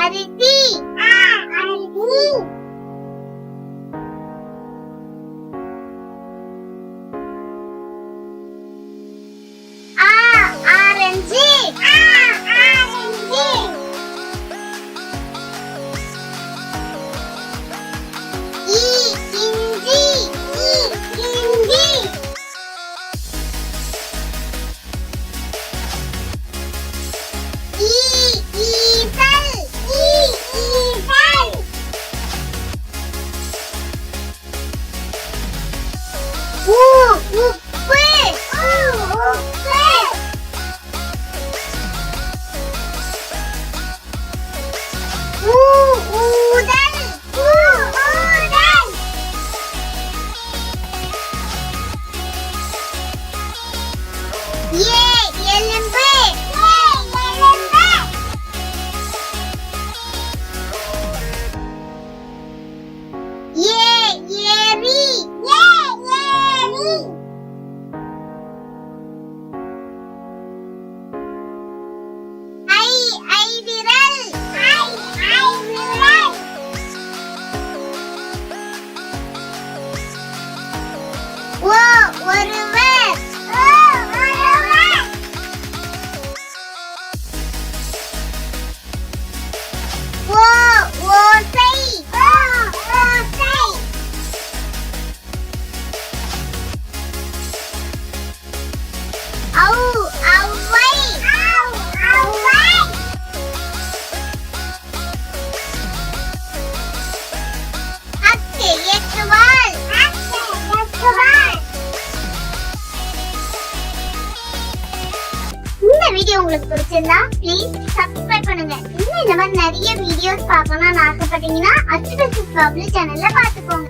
அரிசி. அரிசி. Orange. Orange. இஞ்சி. இஞ்சி. ஈசல். ஈசல். உப்பு. உப்பு. ஊதல். ஊதல். எலும்பு. எலும்பு. ஏரி. ஏரி. ஐவிரல். ஐவிரல். ஒருவர். ஒருவர். ஓசை. ஓசை. ஔவை. ஔவை. எட்டுவாள். எட்டுவாள். இந்த வீடியோ உங்களுக்கு பிடிச்சிருந்தா ப்ளீஸ் சப்ஸ்கிரைப் பண்ணுங்க. இன்னும் இந்த மாதிரி நிறைய வீடியோஸ் பார்க்கணும்னு ஆசைப்பட்டீங்கன்னா அச்சுடச்சு பப்ளிக் சேனல்ல பாத்துக்கோங்க.